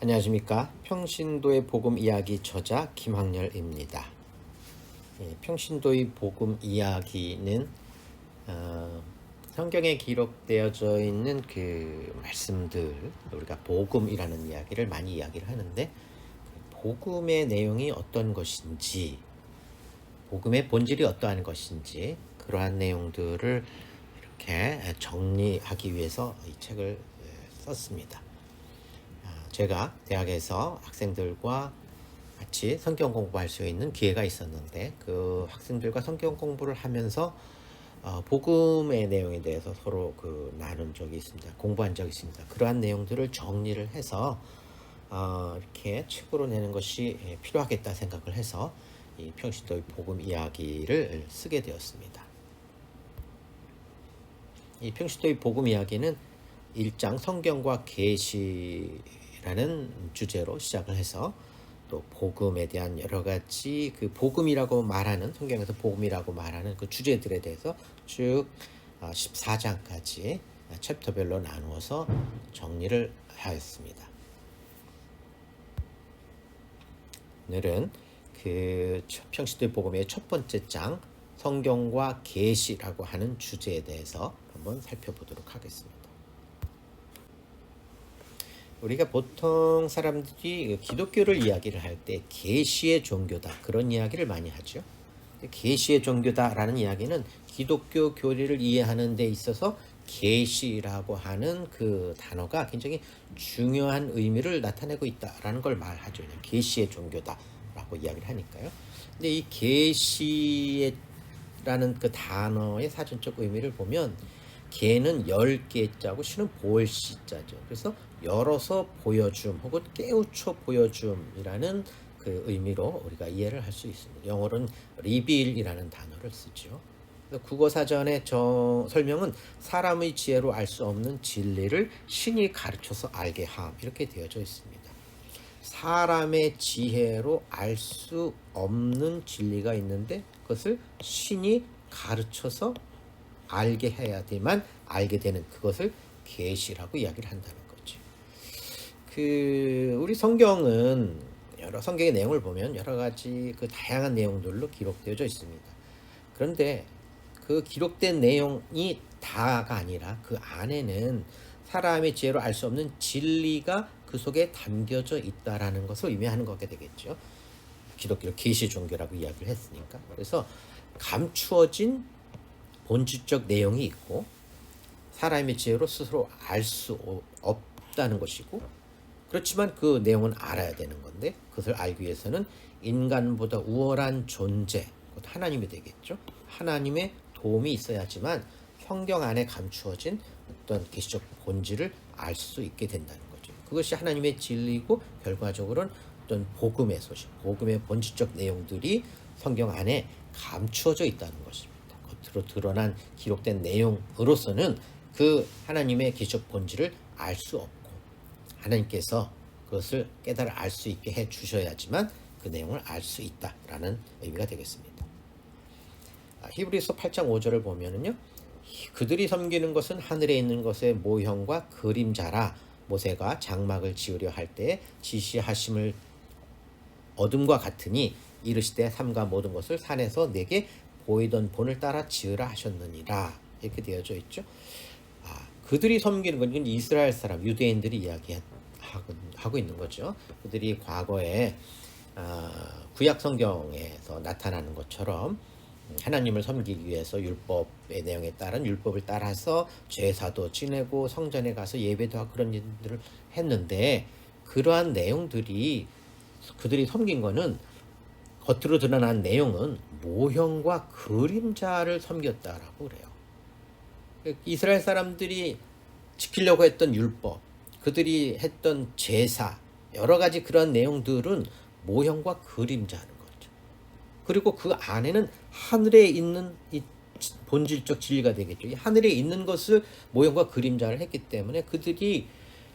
안녕하십니까. 평신도의 복음 이야기 저자 김학렬입니다. 평신도의 복음 이야기는 성경에 기록되어져 있는 그 말씀들, 우리가 복음이라는 이야기를 많이 이야기를 하는데, 복음의 내용이 어떤 것인지, 복음의 본질이 어떠한 것인지, 그러한 내용들을 이렇게 정리하기 위해서 이 책을 썼습니다. 제가 대학에서 학생들과 같이 성경 공부할 수 있는 기회가 있었는데, 그 학생들과 성경 공부를 하면서 복음의 내용에 대해서 서로 나눈 적이 있습니다. 공부한 적이 있습니다. 그러한 내용들을 정리를 해서 이렇게 책으로 내는 것이 필요하겠다 생각을 해서 이 평신도의 복음 이야기를 쓰게 되었습니다. 이 평신도의 복음 이야기는 1장 성경과 계시라는 주제로 시작을 해서 또 복음에 대한 여러 가지 그 복음이라고 말하는, 성경에서 복음이라고 말하는 그 주제들에 대해서 쭉 14장까지 챕터별로 나누어서 정리를 하였습니다. 오늘은 그 평신도의 복음의 첫 번째 장 성경과 계시라고 하는 주제에 대해서 한번 살펴보도록 하겠습니다. 우리가 보통 사람들이 기독교를 이야기를 할 때 계시의 종교다, 그런 이야기를 많이 하죠. 계시의 종교다라는 이야기는 기독교 교리를 이해하는 데 있어서 계시라고 하는 그 단어가 굉장히 중요한 의미를 나타내고 있다라는 걸 말하죠. 계시의 종교다라고 이야기를 하니까요. 근데 이 계시라는 그 단어의 사전적 의미를 보면, 개는 10개자고 시는 보일시자죠. 그래서 열어서 보여줌 혹은 깨우쳐 보여줌이라는 그 의미로 우리가 이해를 할 수 있습니다. 영어로는 reveal이라는 단어를 쓰죠. 국어사전의 설명은 사람의 지혜로 알 수 없는 진리를 신이 가르쳐서 알게 함, 이렇게 되어져 있습니다. 사람의 지혜로 알 수 없는 진리가 있는데 그것을 신이 가르쳐서 알게 해야지만 알게 되는, 그것을 계시라고 이야기를 한다는 거죠. 우리 성경은 성경의 내용을 보면 여러 가지 그 다양한 내용들로 기록되어져 있습니다. 그런데 그 기록된 내용이 다가 아니라 그 안에는 사람의 지혜로 알 수 없는 진리가 그 속에 담겨져 있다라는 것을 의미하는 거게 되겠죠. 기독교를 계시 종교라고 이야기를 했으니까. 그래서 감추어진 본질적 내용이 있고 사람의 지혜로 스스로 알 수 없다는 것이고, 그렇지만 그 내용은 알아야 되는 건데 그것을 알기 위해서는 인간보다 우월한 존재, 곧 하나님이 되겠죠. 하나님의 도움이 있어야지만 성경 안에 감추어진 어떤 계시적 본질을 알 수 있게 된다는 거죠. 그것이 하나님의 진리고 결과적으로는 어떤 복음의 소식, 복음의 본질적 내용들이 성경 안에 감추어져 있다는 것입니다. 겉으로 드러난 기록된 내용으로서는 그 하나님의 계시적 본질을 알 수 없고, 하나님께서 그것을 깨달아 알 수 있게 해 주셔야지만 그 내용을 알 수 있다라는 의미가 되겠습니다. 히브리서 8장 5절을 보면은요, 그들이 섬기는 것은 하늘에 있는 것의 모형과 그림자라. 모세가 장막을 지으려 할 때에 지시하심을 어둠과 같으니 이르시되 삼가 모든 것을 산에서 내게 보이던 본을 따라 지으라 하셨느니라, 이렇게 되어져 있죠. 그들이 섬기는 건 이스라엘 사람, 유대인들이 이야기하고 있는 거죠. 그들이 과거에 구약 성경에서 나타나는 것처럼 하나님을 섬기기 위해서 율법의 내용에 따른 율법을 따라서 제사도 지내고 성전에 가서 예배도 하고 그런 일들을 했는데, 그러한 내용들이 그들이 섬긴 거는, 겉으로 드러난 내용은 모형과 그림자를 섬겼다라고 그래요. 이스라엘 사람들이 지키려고 했던 율법, 그들이 했던 제사, 여러 가지 그런 내용들은 모형과 그림자는 거죠. 그리고 그 안에는 하늘에 있는 이 본질적 진리가 되겠죠. 이 하늘에 있는 것을 모형과 그림자를 했기 때문에 그들이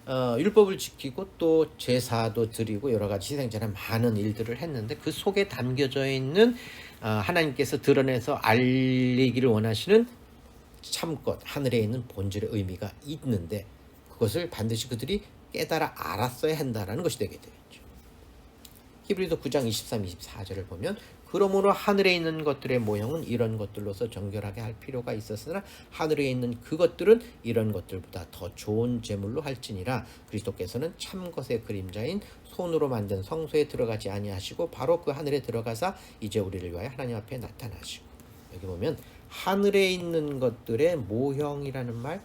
율법을 지키고 또 제사도 드리고 여러 가지 희생제나 많은 일들을 했는데, 그 속에 담겨져 있는 하나님께서 드러내서 알리기를 원하시는 참것, 하늘에 있는 본질의 의미가 있는데 그것을 반드시 그들이 깨달아 알았어야 한다라는 것이 되게 되겠죠. 히브리서 9장 23, 24절을 보면 그러므로 하늘에 있는 것들의 모형은 이런 것들로서 정결하게 할 필요가 있었으나 하늘에 있는 그것들은 이런 것들보다 더 좋은 제물로 할지니라. 그리스도께서는 참 것의 그림자인 손으로 만든 성소에 들어가지 아니하시고 바로 그 하늘에 들어가사 이제 우리를 위하여 하나님 앞에 나타나시고. 여기 보면 하늘에 있는 것들의 모형이라는 말,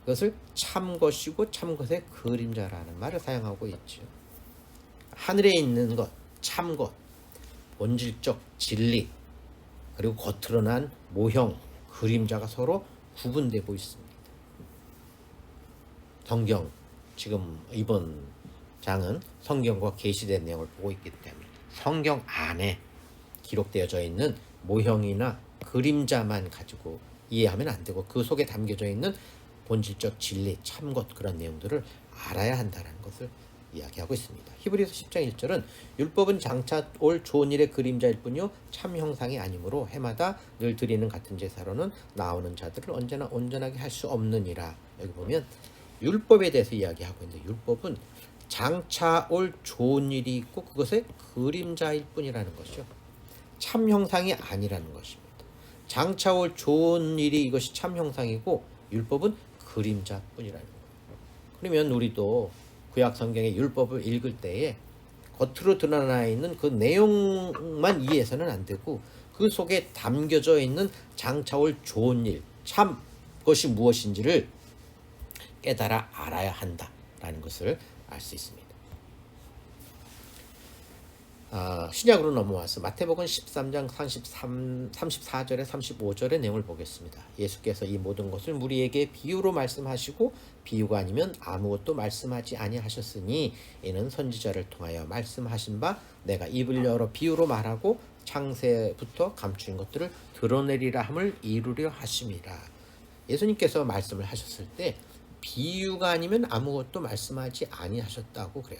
그것을 참 것이고 참 것의 그림자라는 말을 사용하고 있죠. 하늘에 있는 것, 참 것, 본질적 진리, 그리고 겉으로 난 모형, 그림자가 서로 구분되고 있습니다. 성경, 지금 이번 장은 성경과 계시된 내용을 보고 있기 때문에 성경 안에 기록되어져 있는 모형이나 그림자만 가지고 이해하면 안 되고 그 속에 담겨져 있는 본질적 진리, 참것, 그런 내용들을 알아야 한다는 것을 이야기하고 있습니다. 히브리서 10장 1절은 율법은 장차 올 좋은 일의 그림자일 뿐이요 참 형상이 아니므로 해마다 늘 드리는 같은 제사로는 나오는 자들을 언제나 온전하게 할 수 없느니라. 여기 보면 율법에 대해서 이야기하고 있는데 율법은 장차 올 좋은 일이 있고 그것의 그림자일 뿐이라는 것이죠. 참 형상이 아니라는 것입니다. 장차 올 좋은 일이 이것이 참 형상이고 율법은 그림자뿐이라는 거예요. 그러면 우리도 구약 성경의 율법을 읽을 때에 겉으로 드러나 있는 그 내용만 이해해서는 안 되고 그 속에 담겨져 있는 장차 올 좋은 일, 참 것이 무엇인지를 깨달아 알아야 한다라는 것을 알 수 있습니다. 신약으로 넘어와서 마태복음 13장 34절에 35절의 내용을 보겠습니다. 예수께서 이 모든 것을 우리에게 비유로 말씀하시고 비유가 아니면 아무것도 말씀하지 아니하셨으니 이는 선지자를 통하여 말씀하신 바 내가 입을 열어 비유로 말하고 창세부터 감추인 것들을 드러내리라 함을 이루려 하심이라. 예수님께서 말씀을 하셨을 때 비유가 아니면 아무것도 말씀하지 아니하셨다고 그래요.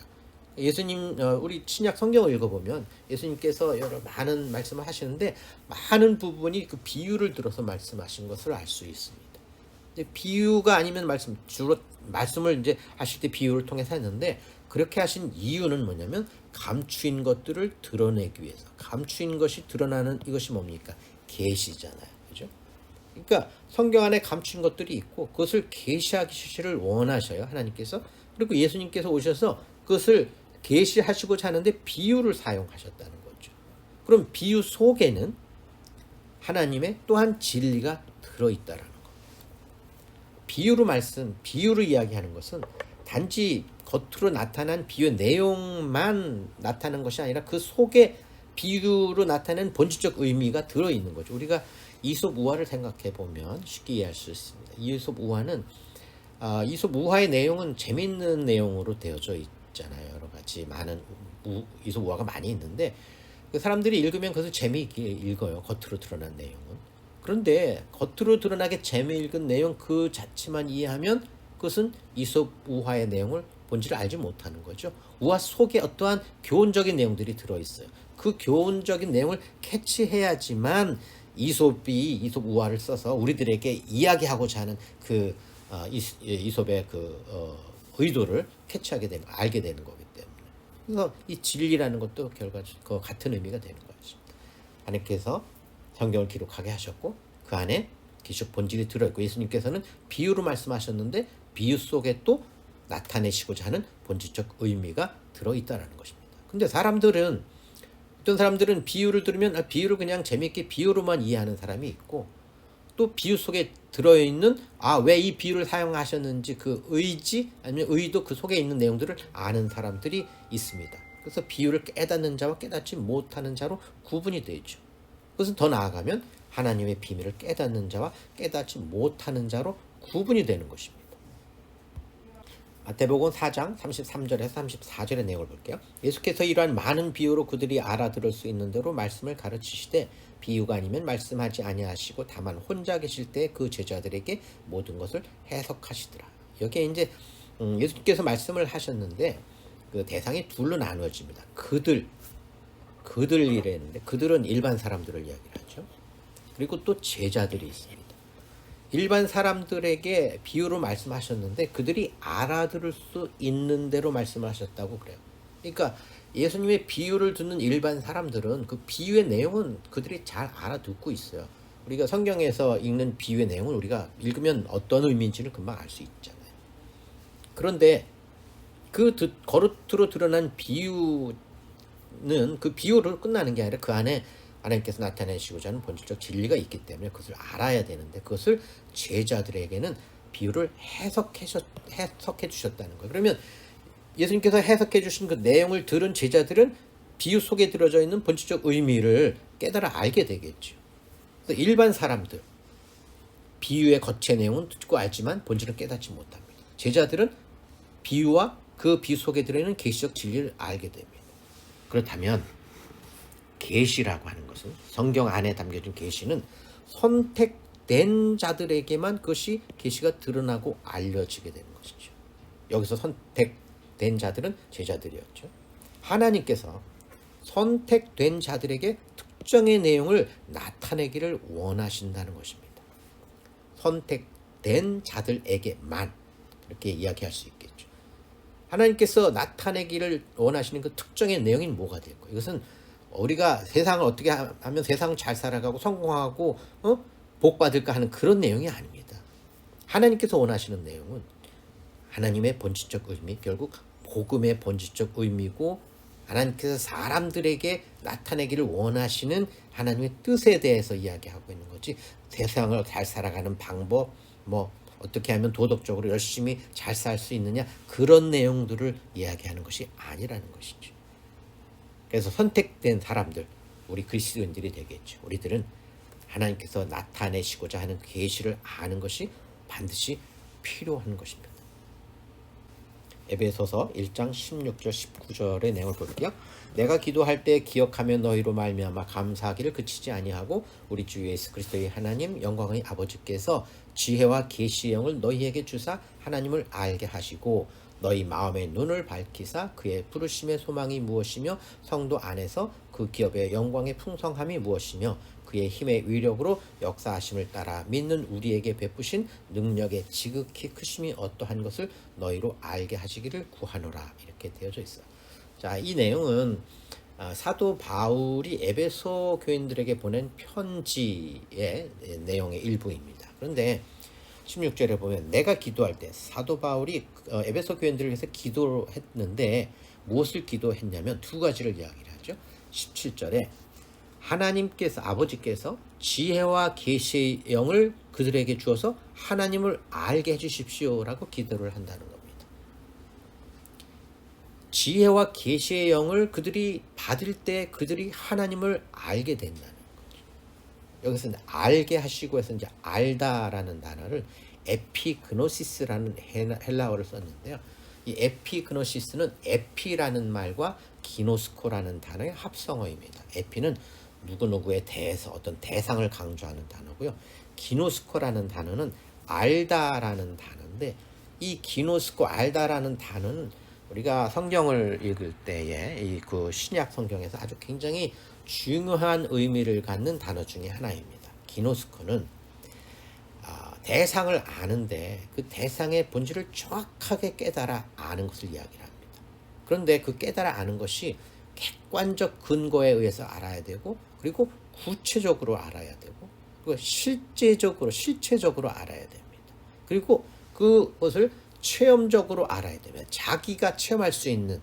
예수님, 우리 신약 성경을 읽어보면 예수님께서 여러 많은 말씀을 하시는데 많은 부분이 그 비유를 들어서 말씀하신 것을 알 수 있습니다. 비유가 아니면 주로 말씀을 이제 하실 때 비유를 통해서 했는데 그렇게 하신 이유는 뭐냐면 감추인 것들을 드러내기 위해서. 감추인 것이 드러나는 이것이 뭡니까? 계시잖아요. 그죠? 그러니까 성경 안에 감추인 것들이 있고 그것을 계시하시기를 원하셔요. 하나님께서. 그리고 예수님께서 오셔서 그것을 계시하시고자 하는데 비유를 사용하셨다는 거죠. 그럼 비유 속에는 하나님의 또한 진리가 들어있다라는 겁니다. 비유를 이야기하는 것은 단지 겉으로 나타난 비유의 내용만 나타나는 것이 아니라 그 속에 비유로 나타낸 본질적 의미가 들어있는 거죠. 우리가 이솝 우화를 생각해 보면 쉽게 이해할 수 있습니다. 이솝 우화는 이솝 우화의 내용은 재미있는 내용으로 되어져 있잖아요. 여러 가지 많은 이솝 우화가 많이 있는데 그 사람들이 읽으면 그것을 재미있게 읽어요. 겉으로 드러난 내용은. 그런데 겉으로 드러나게 재미있는 내용 그 자체만 이해하면 그것은 이솝 우화의 내용을 본질을 알지 못하는 거죠. 우화 속에 어떠한 교훈적인 내용들이 들어있어요. 그 교훈적인 내용을 캐치해야지만 이솝 우화를 써서 우리들에게 이야기하고자 하는 그 이솝의 의도를 캐치하게 되는, 알게 되는 거기 때문에. 그래서 이 진리라는 것도 결과적으로 같은 의미가 되는 것입니다. 하나님께서 성경을 기록하게 하셨고 그 안에 기적 본질이 들어있고 예수님께서는 비유로 말씀하셨는데 비유 속에 또 나타내시고자 하는 본질적 의미가 들어있다는 것입니다. 근데 어떤 사람들은 비유를 들으면 비유를 그냥 재미있게 비유로만 이해하는 사람이 있고 또 비유 속에 들어있는 왜 이 비유를 사용하셨는지 그 의지 아니면 의도 그 속에 있는 내용들을 아는 사람들이 있습니다. 그래서 비유를 깨닫는 자와 깨닫지 못하는 자로 구분이 되죠. 그것은 더 나아가면 하나님의 비밀을 깨닫는 자와 깨닫지 못하는 자로 구분이 되는 것입니다. 마태복음 4장 33절에서 34절의 내용을 볼게요. 예수께서 이러한 많은 비유로 그들이 알아들을 수 있는 대로 말씀을 가르치시되 비유가 아니면 말씀하지 아니하시고 다만 혼자 계실 때 그 제자들에게 모든 것을 해석하시더라. 여기에 이제 예수께서 말씀을 하셨는데 그 대상이 둘로 나누어집니다. 그들이랬는데 그들은 일반 사람들을 이야기를 하죠. 그리고 또 제자들이 있습니다. 일반 사람들에게 비유로 말씀하셨는데 그들이 알아들을 수 있는 대로 말씀을 하셨다고 그래요. 그러니까 예수님의 비유를 듣는 일반 사람들은 그 비유의 내용은 그들이 잘 알아듣고 있어요. 우리가 성경에서 읽는 비유의 내용을 우리가 읽으면 어떤 의미인지를 금방 알 수 있잖아요. 그런데 그 겉으로 드러난 비유는 그 비유로 끝나는 게 아니라 그 안에 하나님께서 나타내시고자 하는 본질적 진리가 있기 때문에 그것을 알아야 되는데 그것을 제자들에게는 비유를 해석해 주셨다는 거예요. 그러면 예수님께서 해석해 주신 그 내용을 들은 제자들은 비유 속에 들어져 있는 본질적 의미를 깨달아 알게 되겠죠. 그래서 일반 사람들 비유의 겉의 내용은 듣고 알지만 본질은 깨닫지 못합니다. 제자들은 비유와 그 비유 속에 들어있는 계시적 진리를 알게 됩니다. 그렇다면 계시라고 하는 것은 성경 안에 담겨진 계시는 선택된 자들에게만 그것이 계시가 드러나고 알려지게 되는 것이죠. 여기서 선택된 자들은 제자들이었죠. 하나님께서 선택된 자들에게 특정의 내용을 나타내기를 원하신다는 것입니다. 선택된 자들에게만 이렇게 이야기할 수 있겠죠. 하나님께서 나타내기를 원하시는 그 특정의 내용이 뭐가 될까요? 이것은 우리가 세상을 어떻게 하면 세상을 잘 살아가고 성공하고 복 받을까 하는 그런 내용이 아닙니다. 하나님께서 원하시는 내용은 하나님의 본질적 의미, 결국 복음의 본질적 의미고 하나님께서 사람들에게 나타내기를 원하시는 하나님의 뜻에 대해서 이야기하고 있는 거지, 세상을 잘 살아가는 방법, 어떻게 하면 도덕적으로 열심히 잘 살 수 있느냐, 그런 내용들을 이야기하는 것이 아니라는 것이죠. 그래서 선택된 사람들, 우리 그리스도인들이 되겠죠. 우리들은 하나님께서 나타내시고자 하는 계시를 아는 것이 반드시 필요한 것입니다. 에베소서 1장 16절 19절의 내용을 볼게요. 내가 기도할 때 기억하며 너희로 말미암아 감사하기를 그치지 아니하고 우리 주 예수 그리스도의 하나님 영광의 아버지께서 지혜와 계시의 영을 너희에게 주사 하나님을 알게 하시고 너희 마음의 눈을 밝히사 그의 부르심의 소망이 무엇이며 성도 안에서 그 기업의 영광의 풍성함이 무엇이며 그의 힘의 위력으로 역사하심을 따라 믿는 우리에게 베푸신 능력의 지극히 크심이 어떠한 것을 너희로 알게 하시기를 구하노라, 이렇게 되어져 있어요. 자, 이 내용은 사도 바울이 에베소 교인들에게 보낸 편지의 내용의 일부입니다. 그런데 16절에 보면 내가 기도할 때, 사도 바울이 에베소 교인들을 위해서 기도했는데 무엇을 기도했냐면 두 가지를 이야기를 하죠. 17절에 하나님께서, 아버지께서 지혜와 계시의 영을 그들에게 주어서 하나님을 알게 해주십시오라고 기도를 한다는 겁니다. 지혜와 계시의 영을 그들이 받을 때 그들이 하나님을 알게 된다는 거죠. 여기서 알게 하시고 해서 이제 알다라는 단어를 에피그노시스라는 헬라어를 썼는데요. 이 에피그노시스는 에피라는 말과 기노스코라는 단어의 합성어입니다. 에피는 누구누구에 대해서 어떤 대상을 강조하는 단어고요. 기노스코라는 단어는 알다라는 단어인데, 이 기노스코, 알다라는 단어는 우리가 성경을 읽을 때에 그 신약 성경에서 아주 굉장히 중요한 의미를 갖는 단어 중에 하나입니다. 기노스코는 대상을 아는데 그 대상의 본질을 정확하게 깨달아 아는 것을 이야기를 합니다. 그런데 그 깨달아 아는 것이 객관적 근거에 의해서 알아야 되고, 그리고 구체적으로 알아야 되고, 그리고 실체적으로 알아야 됩니다. 그리고 그것을 체험적으로 알아야 됩니다. 자기가 체험할 수 있는,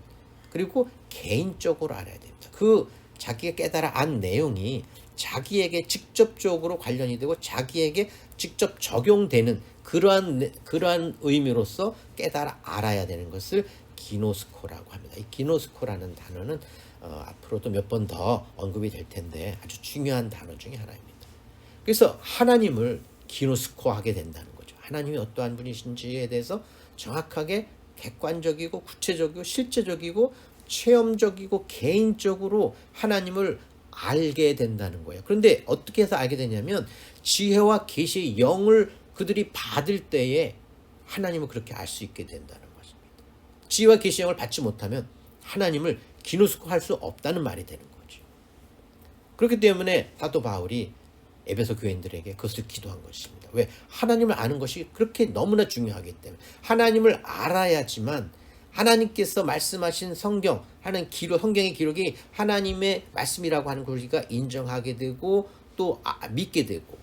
그리고 개인적으로 알아야 됩니다. 그 자기가 깨달아 안 내용이 자기에게 직접적으로 관련이 되고 자기에게 직접 적용되는 그러한 의미로서 깨달아 알아야 되는 것을 기노스코라고 합니다. 이 기노스코라는 단어는 앞으로도 몇 번 더 언급이 될 텐데 아주 중요한 단어 중에 하나입니다. 그래서 하나님을 기노스코하게 된다는 거죠. 하나님이 어떠한 분이신지에 대해서 정확하게 객관적이고 구체적이고 실제적이고 체험적이고 개인적으로 하나님을 알게 된다는 거예요. 그런데 어떻게 해서 알게 되냐면 지혜와 계시의 영을 그들이 받을 때에 하나님을 그렇게 알 수 있게 된다는 것입니다. 지혜와 계시의 영을 받지 못하면 하나님을 기노스코 할 수 없다는 말이 되는 거죠. 그렇기 때문에 사도 바울이 에베소 교인들에게 그것을 기도한 것입니다. 왜? 하나님을 아는 것이 그렇게 너무나 중요하기 때문에 하나님을 알아야지만 하나님께서 말씀하신 성경, 하는 기록, 성경의 기록이 하나님의 말씀이라고 하는 걸 우리가 인정하게 되고 또 믿게 되고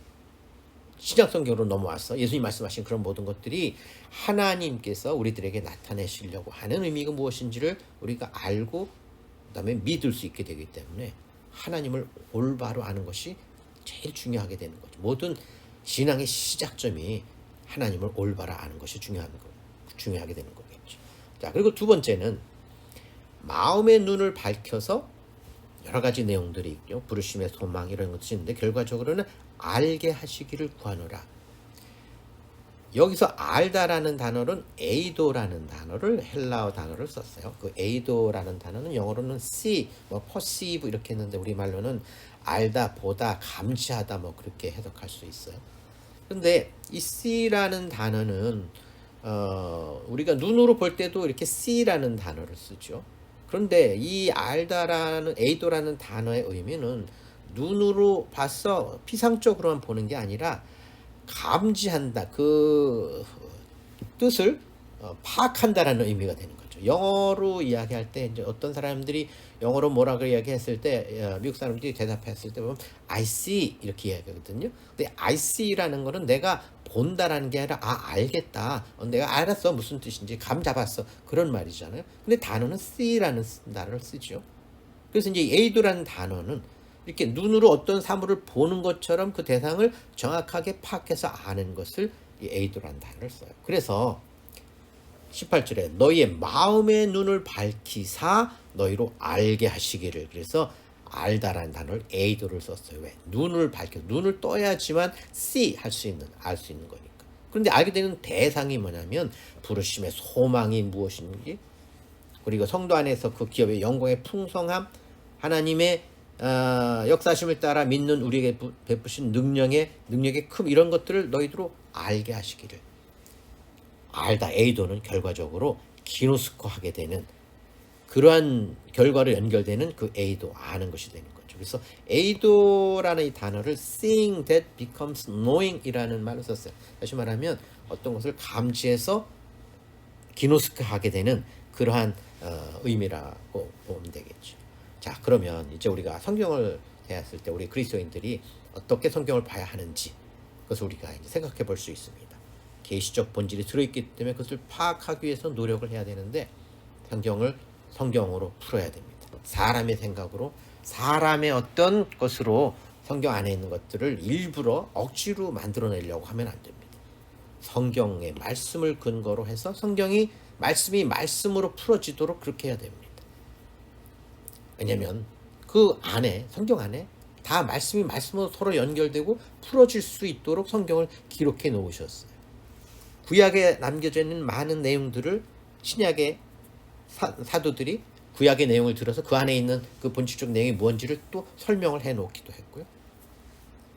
신약 성경으로 넘어와서 예수님 말씀하신 그런 모든 것들이 하나님께서 우리들에게 나타내시려고 하는 의미가 무엇인지를 우리가 알고 그다음에 믿을 수 있게 되기 때문에 하나님을 올바로 아는 것이 제일 중요하게 되는 거죠. 모든 신앙의 시작점이 하나님을 올바로 아는 것이 중요하게 되는 거겠죠. 자, 그리고 두 번째는 마음의 눈을 밝혀서 여러 가지 내용들이 있죠. 부르심의 소망 이런 것들이 있는데 결과적으로는 알게 하시기를 구하노라. 여기서 알다라는 단어는 에이도라는 단어를 헬라어 단어를 썼어요. 그 에이도라는 단어는 영어로는 see, perceive 이렇게 했는데 우리말로는 알다, 보다, 감지하다 그렇게 해석할 수 있어요. 그런데 이 see라는 단어는 우리가 눈으로 볼 때도 이렇게 see라는 단어를 쓰죠. 그런데 이 알다라는 에이도라는 단어의 의미는 눈으로 봐서 피상적으로만 보는 게 아니라 감지한다, 그 뜻을 파악한다라는 의미가 되는 거죠. 영어로 이야기할 때 이제 어떤 사람들이 영어로 뭐라고 이야기했을 때 미국 사람들이 대답했을 때 보면 I see 이렇게 이야기하거든요. 근데 I see라는 거는 내가 본다라는 게 아니라 알겠다. 내가 알았어 무슨 뜻인지 감 잡았어 그런 말이잖아요. 근데 단어는 see라는 단어를 쓰죠. 그래서 이제 에이도라는 단어는 이렇게 눈으로 어떤 사물을 보는 것처럼 그 대상을 정확하게 파악해서 아는 것을 이 에이도라는 단어를 써요. 그래서 18절에 너희의 마음의 눈을 밝히사 너희로 알게 하시기를. 그래서 알다라는 단어를 에이도를 썼어요. 왜? 눈을 밝혀, 눈을 떠야지만 see 할 수 있는, 알 수 있는 거니까. 그런데 알게 되는 대상이 뭐냐면 부르심의 소망이 무엇인지, 그리고 성도 안에서 그 기업의 영광의 풍성함, 하나님의 역사심을 따라 믿는 우리에게 베푸신 능력의 큼, 이런 것들을 너희들로 알게 하시기를. 알다, 에이도는 결과적으로 기노스코하게 되는 그러한 결과로 연결되는 그 에이도, 아는 것이 되는 거죠. 그래서 에이도라는 이 단어를 seeing that becomes knowing 이라는 말을 썼어요. 다시 말하면 어떤 것을 감지해서 기노스코하게 되는 그러한 의미라고 보면 되겠죠. 자, 그러면 이제 우리가 성경을 대했을 때 우리 그리스도인들이 어떻게 성경을 봐야 하는지 그것을 우리가 이제 생각해 볼 수 있습니다. 계시적 본질이 들어있기 때문에 그것을 파악하기 위해서 노력을 해야 되는데 성경을 성경으로 풀어야 됩니다. 사람의 생각으로, 사람의 어떤 것으로 성경 안에 있는 것들을 일부러 억지로 만들어내려고 하면 안 됩니다. 성경의 말씀을 근거로 해서 말씀이 말씀으로 풀어지도록 그렇게 해야 됩니다. 왜냐하면 그 안에, 성경 안에 다 말씀이 말씀으로 서로 연결되고 풀어질 수 있도록 성경을 기록해 놓으셨어요. 구약에 남겨져 있는 많은 내용들을 신약의 사도들이 구약의 내용을 들어서 그 안에 있는 그 본질적 내용이 뭔지를 또 설명을 해 놓기도 했고요.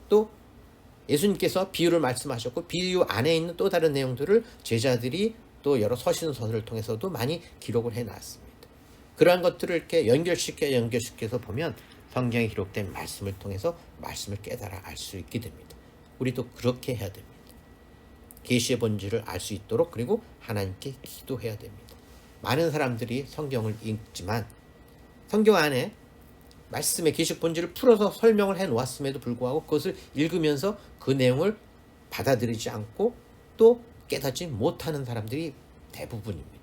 또 예수님께서 비유를 말씀하셨고 비유 안에 있는 또 다른 내용들을 제자들이 또 여러 서신서를 통해서도 많이 기록을 해 놨습니다. 그러한 것들을 이렇게 연결시켜서 보면 성경에 기록된 말씀을 통해서 말씀을 깨달아 알 수 있게 됩니다. 우리도 그렇게 해야 됩니다. 계시의 본질을 알 수 있도록, 그리고 하나님께 기도해야 됩니다. 많은 사람들이 성경을 읽지만 성경 안에 말씀의 계시의 본질을 풀어서 설명을 해 놓았음에도 불구하고 그것을 읽으면서 그 내용을 받아들이지 않고 또 깨닫지 못하는 사람들이 대부분입니다.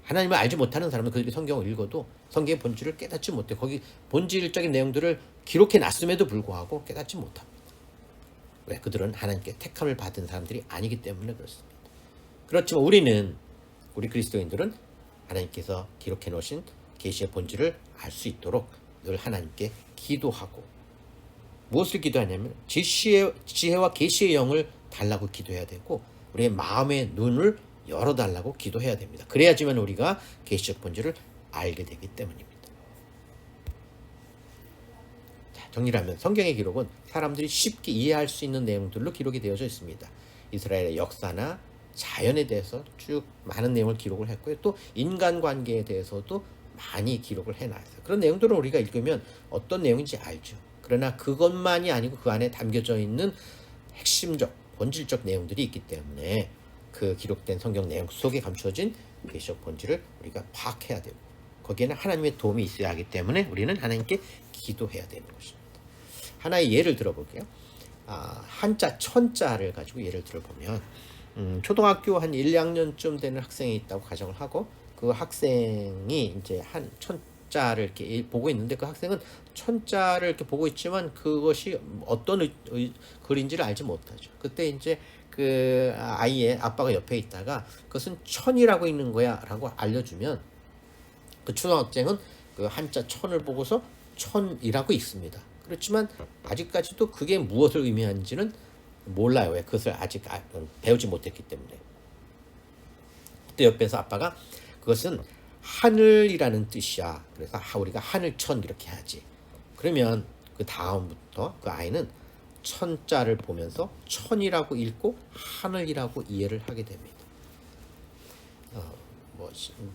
하나님을 알지 못하는 사람은 그들이 성경을 읽어도 성경의 본질을 깨닫지 못해 거기 본질적인 내용들을 기록해 놨음에도 불구하고 깨닫지 못합니다. 왜? 그들은 하나님께 택함을 받은 사람들이 아니기 때문에 그렇습니다. 그렇지만 우리 그리스도인들은 하나님께서 기록해 놓으신 계시의 본질을 알 수 있도록 늘 하나님께 기도하고, 무엇을 기도하냐면 지혜와 계시의 영을 달라고 기도해야 되고 우리의 마음의 눈을 열어달라고 기도해야 됩니다. 그래야지만 우리가 계시적 본질을 알게 되기 때문입니다. 자, 정리하면 성경의 기록은 사람들이 쉽게 이해할 수 있는 내용들로 기록이 되어져 있습니다. 이스라엘의 역사나 자연에 대해서 쭉 많은 내용을 기록을 했고요. 또 인간관계에 대해서도 많이 기록을 해놨어요. 그런 내용들을 우리가 읽으면 어떤 내용인지 알죠. 그러나 그것만이 아니고 그 안에 담겨져 있는 핵심적, 본질적 내용들이 있기 때문에 그 기록된 성경 내용 속에 감추어진 계시적 본질을 우리가 파악해야 되고 거기에는 하나님의 도움이 있어야 하기 때문에 우리는 하나님께 기도해야 되는 것입니다. 하나의 예를 들어볼게요. 한자 천자를 가지고 예를 들어보면 초등학교 한 1, 2학년쯤 되는 학생이 있다고 가정을 하고 그 학생이 이제 한 천자를 이렇게 보고 있는데 그 학생은 천자를 이렇게 보고 있지만 그것이 어떤 글인지를 알지 못하죠. 그때 이제 그 아이의 아빠가 옆에 있다가 그것은 천이라고 있는 거야 라고 알려주면 그 초등학생은 그 한자 천을 보고서 천이라고 읽습니다. 그렇지만 아직까지도 그게 무엇을 의미하는지는 몰라요. 왜? 그것을 아직 배우지 못했기 때문에. 그때 옆에서 아빠가 그것은 하늘이라는 뜻이야. 그래서 우리가 하늘천 이렇게 하지. 그러면 그 다음부터 그 아이는 천자를 보면서 천이라고 읽고 하늘이라고 이해를 하게 됩니다.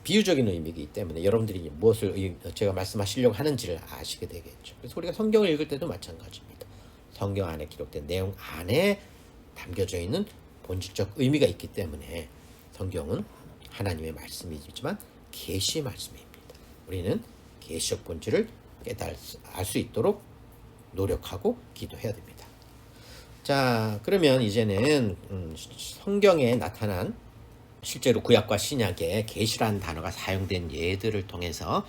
비유적인 의미이기 때문에 여러분들이 무엇을 제가 말씀하시려고 하는지를 아시게 되겠죠. 그래서 우리가 성경을 읽을 때도 마찬가지입니다. 성경 안에 기록된 내용 안에 담겨져 있는 본질적 의미가 있기 때문에 성경은 하나님의 말씀이지만 계시 말씀입니다. 우리는 계시적 본질을 알 수 있도록 노력하고 기도해야 됩니다. 자, 그러면 이제는 성경에 나타난 실제로 구약과 신약에 계시라는 단어가 사용된 예들을 통해서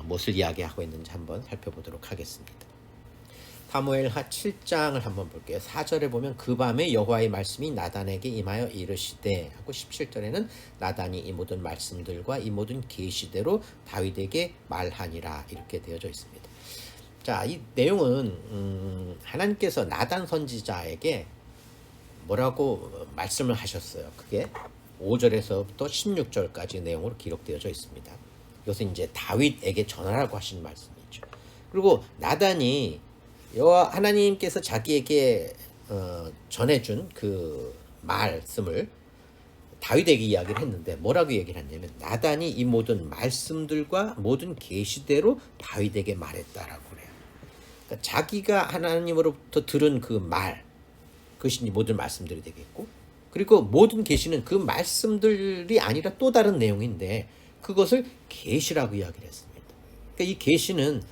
무엇을 이야기하고 있는지 한번 살펴보도록 하겠습니다. 사무엘하 7장을 한번 볼게요. 4절에 보면 그 밤에 여호와의 말씀이 나단에게 임하여 이르시되 하고 17절에는 나단이 이 모든 말씀들과 이 모든 계시대로 다윗에게 말하니라 이렇게 되어져 있습니다. 자, 이 내용은 하나님께서 나단 선지자에게 뭐라고 말씀을 하셨어요. 그게 5절에서부터 16절까지 내용으로 기록되어져 있습니다. 이것은 이제 다윗에게 전하라고 하신 말씀이죠. 그리고 나단이 여호와 하나님께서 자기에게 전해준 그 말씀을 다윗에게 이야기를 했는데 뭐라고 얘기를 했냐면 나단이 이 모든 말씀들과 모든 계시대로 다윗에게 말했다라고 그래요. 그러니까 자기가 하나님으로부터 들은 그 말, 그것이 모든 말씀들이 되겠고 그리고 모든 계시는 그 말씀들이 아니라 또 다른 내용인데 그것을 계시라고 이야기를 했습니다. 그러니까 이 계시는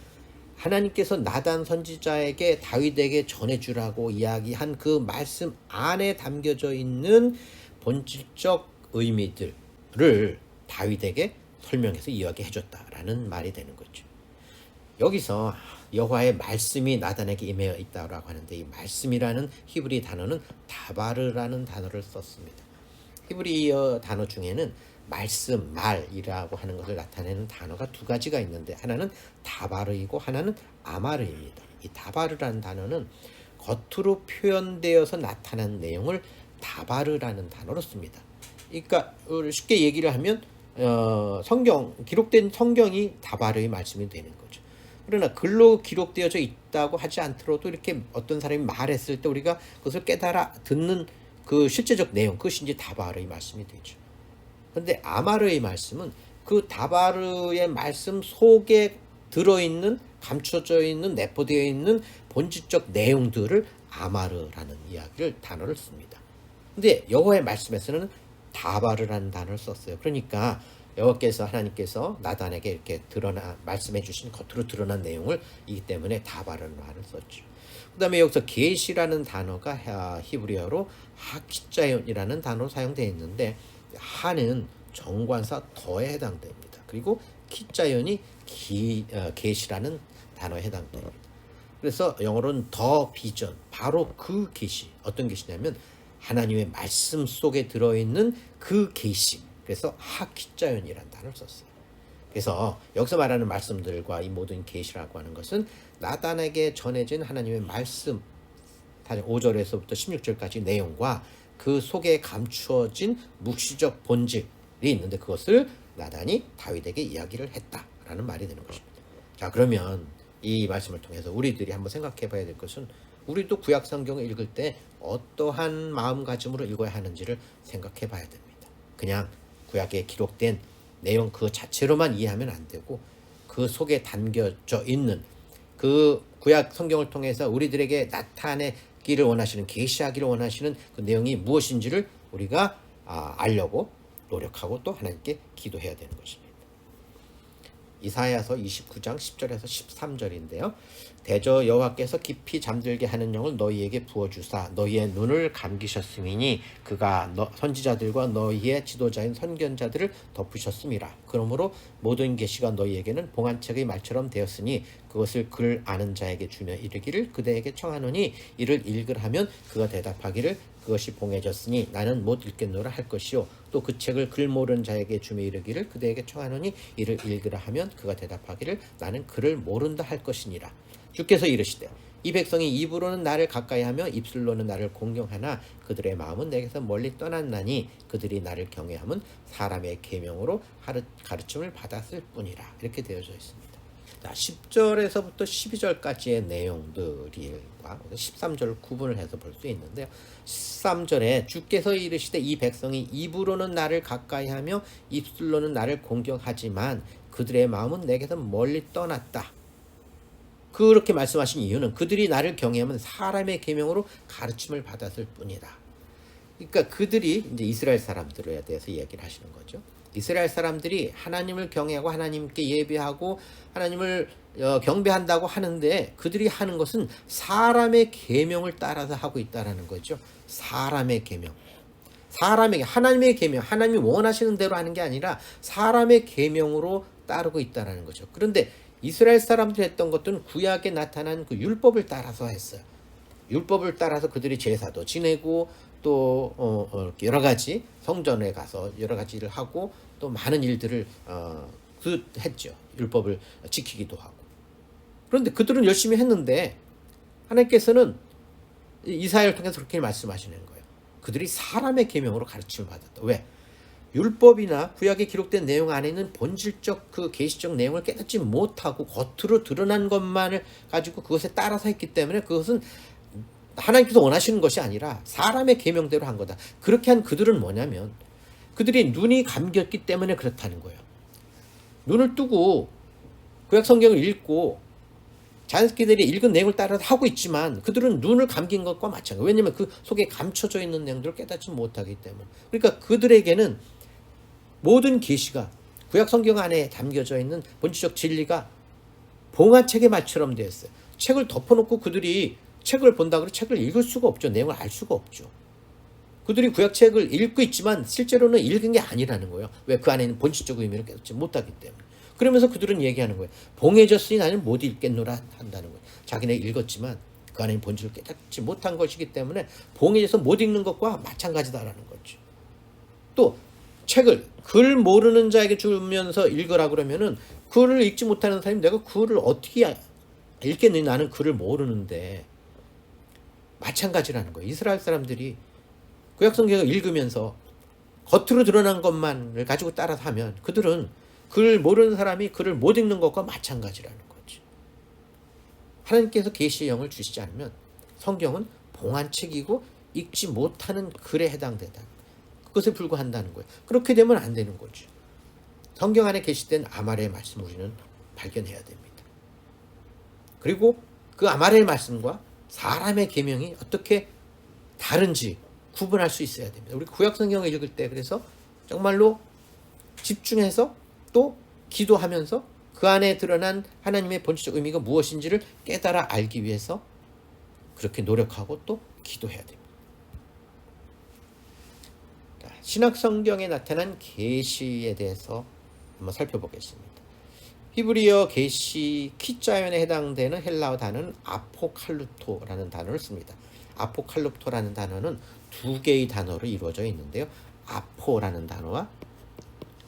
하나님께서 나단 선지자에게 다윗에게 전해주라고 이야기한 그 말씀 안에 담겨져 있는 본질적 의미들을 다윗에게 설명해서 이야기해줬다라는 말이 되는 거죠. 여기서 여호와의 말씀이 나단에게 임하여 있다고 하는데 이 말씀이라는 히브리 단어는 다바르라는 단어를 썼습니다. 히브리어 단어 중에는 말씀, 말이라고 하는 것을 나타내는 단어가 두 가지가 있는데 하나는 다바르이고 하나는 아마르입니다. 이 다바르라는 단어는 겉으로 표현되어서 나타난 내용을 다바르라는 단어로 씁니다. 그러니까 쉽게 얘기를 하면 기록된 성경이 다바르의 말씀이 되는 거죠. 그러나 글로 기록되어져 있다고 하지 않더라도 이렇게 어떤 사람이 말했을 때 우리가 그것을 깨달아 듣는 그 실제적 내용, 그것이 이제 다바르의 말씀이 되죠. 그런데 아마르의 말씀은 그 다바르의 말씀 속에 들어있는, 감춰져 있는, 내포되어 있는 본질적 내용들을 아마르라는 단어를 씁니다. 근데 여호와의 말씀에서는 다바르라는 단어를 썼어요. 그러니까 여호와께서 하나님께서 나단에게 이렇게 말씀해 주신 겉으로 드러난 내용을 이기 때문에 다바르라는 말을 썼죠. 그 다음에 여기서 계시라는 단어가 히브리어로 하키자연이라는 단어로 사용되어 있는데 하는 정관사 더에 해당됩니다. 그리고 키자연이 계시라는 단어에 해당됩니다. 그래서 영어로는 더 비전, 바로 그 계시. 어떤 계시냐면 하나님의 말씀 속에 들어있는 그 계시. 그래서 하키자연이라는 단어를 썼어요. 그래서 여기서 말하는 말씀들과 이 모든 계시라고 하는 것은 나단에게 전해진 하나님의 말씀 5절에서부터 16절까지 내용과 그 속에 감추어진 묵시적 본질이 있는데 그것을 나단이 다윗에게 이야기를 했다라는 말이 되는 것입니다. 자, 그러면 이 말씀을 통해서 우리들이 한번 생각해 봐야 될 것은 우리도 구약 성경을 읽을 때 어떠한 마음가짐으로 읽어야 하는지를 생각해 봐야 됩니다. 그냥 구약에 기록된 내용 그 자체로만 이해하면 안 되고 그 속에 담겨져 있는 그 구약 성경을 통해서 우리들에게 나타내기를 원하시는, 계시하기를 원하시는 그 내용이 무엇인지를 우리가 알려고 노력하고 또 하나님께 기도해야 되는 것입니다. 이사야서 29장 10절에서 13절인데요. 대저 여호와께서 깊이 잠들게 하는 영을 너희에게 부어주사 너희의 눈을 감기셨음이니 그가 선지자들과 너희의 지도자인 선견자들을 덮으셨음이라. 그러므로 모든 계시가 너희에게는 봉안책의 말처럼 되었으니 그것을 글 아는 자에게 주며 이르기를 그대에게 청하노니 이를 읽으라 하면 그가 대답하기를 그것이 봉해졌으니 나는 못 읽겠노라 할 것이요 또 그 책을 글 모르는 자에게 주며 이르기를 그대에게 청하노니 이를 읽으라 하면 그가 대답하기를 나는 글을 모른다 할 것이니라. 주께서 이르시되 이 백성이 입으로는 나를 가까이하며 입술로는 나를 공경하나 그들의 마음은 내게서 멀리 떠났나니 그들이 나를 경외함은 사람의 계명으로 가르침을 받았을 뿐이라. 이렇게 되어져 있습니다. 자, 10절에서부터 12절까지의 내용들과 13절 구분을 해서 볼 수 있는데요. 13절에 주께서 이르시되 이 백성이 입으로는 나를 가까이하며 입술로는 나를 공경하지만 그들의 마음은 내게서 멀리 떠났다. 그렇게 말씀하신 이유는 그들이 나를 경외하면 사람의 계명으로 가르침을 받았을 뿐이다. 그러니까 그들이 이제 이스라엘 사람들에 대해서 얘기를 하시는 거죠. 이스라엘 사람들이 하나님을 경외하고 하나님께 예배하고 하나님을 경배한다고 하는데 그들이 하는 것은 사람의 계명을 따라서 하고 있다라는 거죠. 사람의 계명. 하나님의 계명, 하나님이 원하시는 대로 하는 게 아니라 사람의 계명으로 따르고 있다라는 거죠. 그런데 이스라엘 사람들이 했던 것들은 구약에 나타난 그 율법을 따라서 했어요. 율법을 따라서 그들이 제사도 지내고 또 여러 가지 성전에 가서 여러 가지 일을 하고 또 많은 일들을 했죠. 율법을 지키기도 하고. 그런데 그들은 열심히 했는데 하나님께서는 이사야를 통해서 그렇게 말씀하시는 거예요. 그들이 사람의 계명으로 가르침을 받았다. 왜? 율법이나 구약에 기록된 내용 안에 있는 본질적 그 계시적 내용을 깨닫지 못하고 겉으로 드러난 것만을 가지고 그것에 따라서 했기 때문에 그것은 하나님께서 원하시는 것이 아니라 사람의 계명대로 한 거다. 그렇게 한 그들은 뭐냐면 그들이 눈이 감겼기 때문에 그렇다는 거예요. 눈을 뜨고 구약 성경을 읽고 자연스럽게 읽은 내용을 따라 하고 있지만 그들은 눈을 감긴 것과 마찬가지예요. 왜냐하면 그 속에 감춰져 있는 내용들을 깨닫지 못하기 때문에. 그러니까 그들에게는 모든 계시가 구약 성경 안에 담겨져 있는 본질적 진리가 봉화책의 말처럼 되었어요. 책을 덮어놓고 그들이 책을 본다고 해서 책을 읽을 수가 없죠. 내용을 알 수가 없죠. 그들이 구약책을 읽고 있지만 실제로는 읽은 게 아니라는 거예요. 왜? 그 안에 있는 본질적 의미를 깨닫지 못하기 때문에. 그러면서 그들은 얘기하는 거예요. 봉해졌으니 나는 못 읽겠노라 한다는 거예요. 자기네 읽었지만 그 안에 있는 본질을 깨닫지 못한 것이기 때문에 봉해져서 못 읽는 것과 마찬가지다라는 거죠. 또 책을 글 모르는 자에게 주면서 읽으라 그러면은 글을 읽지 못하는 사람이 내가 글을 어떻게 읽겠느냐, 나는 글을 모르는데. 마찬가지라는 거예요. 이스라엘 사람들이 구약 성경을 읽으면서 겉으로 드러난 것만을 가지고 따라서 하면 그들은 글 모르는 사람이 글을 못 읽는 것과 마찬가지라는 거지. 하나님께서 계시의 영을 주시지 않으면 성경은 봉안책이고 읽지 못하는 글에 해당된다. 그것에 불과한다는 거예요. 그렇게 되면 안 되는 거죠. 성경 안에 계시된 아말의 말씀을 우리는 발견해야 됩니다. 그리고 그 아말의 말씀과 사람의 계명이 어떻게 다른지 구분할 수 있어야 됩니다. 우리 구약 성경을 읽을 때 그래서 정말로 집중해서 또 기도하면서 그 안에 드러난 하나님의 본질적 의미가 무엇인지를 깨달아 알기 위해서 그렇게 노력하고 또 기도해야 됩니다. 신약 성경에 나타난 계시에 대해서 한번 살펴보겠습니다. 히브리어 계시 키자연에 해당되는 헬라어 단어는 아포칼립토라는 단어를 씁니다. 아포칼립토라는 단어는 두 개의 단어로 이루어져 있는데요. 아포라는 단어와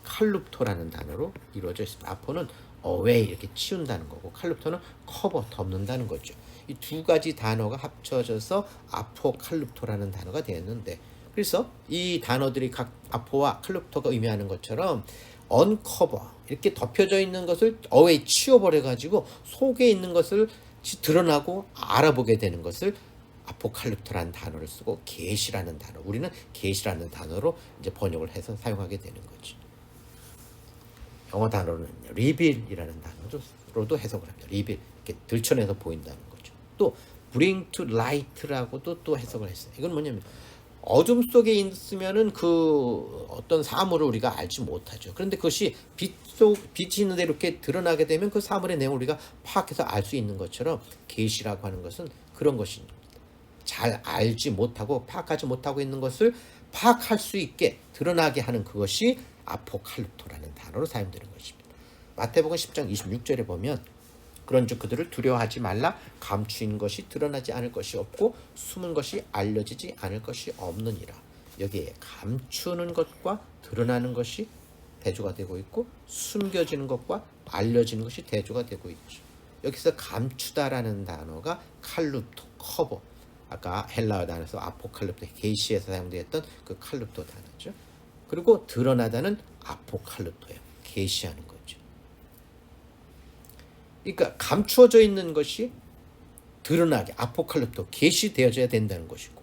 칼룹토라는 단어로 이루어져 있습니다. 아포는 어웨이 이렇게 치운다는 거고 칼룹토는 커버 덮는다는 거죠. 이 두 가지 단어가 합쳐져서 아포칼립토라는 단어가 되었는데 그래서 이 단어들이 각 아포와 칼룹토가 의미하는 것처럼 언커버 이렇게 덮여져 있는 것을 어웨이 치워버려 가지고 속에 있는 것을 드러나고 알아보게 되는 것을 아포칼립토라는 단어를 쓰고 계시라는 단어, 우리는 계시라는 단어로 이제 번역을 해서 사용하게 되는 거죠. 영어 단어는 리빌이라는 단어로도 해석을 합니다. 리빌, 이렇게 들춰내서 보인다는 거죠. 또 bring to light라고도 또 해석을 했어요. 이건 뭐냐면 어둠 속에 있으면은 그 어떤 사물을 우리가 알지 못하죠. 그런데 그것이 빛이 있는데 이렇게 드러나게 되면 그 사물의 내용을 우리가 파악해서 알 수 있는 것처럼 계시라고 하는 것은 그런 것입니다. 잘 알지 못하고 파악하지 못하고 있는 것을 파악할 수 있게 드러나게 하는 그것이 아포칼립토라는 단어로 사용되는 것입니다. 마태복음 10장 26절에 보면 그런즉 그들을 두려워하지 말라. 감추인 것이 드러나지 않을 것이 없고 숨은 것이 알려지지 않을 것이 없느니라. 여기에 감추는 것과 드러나는 것이 대조가 되고 있고 숨겨지는 것과 알려지는 것이 대조가 되고 있죠. 여기서 감추다라는 단어가 칼룹토, 커버. 아까 헬라어 단어에서 아포칼립토, 계시에서 사용되었던 그 칼룹토 단어죠. 그리고 드러나다는 아포칼립토예요. 계시하는 거죠. 그러니까 감추어져 있는 것이 드러나게 아포칼립토, 계시되어져야 된다는 것이고,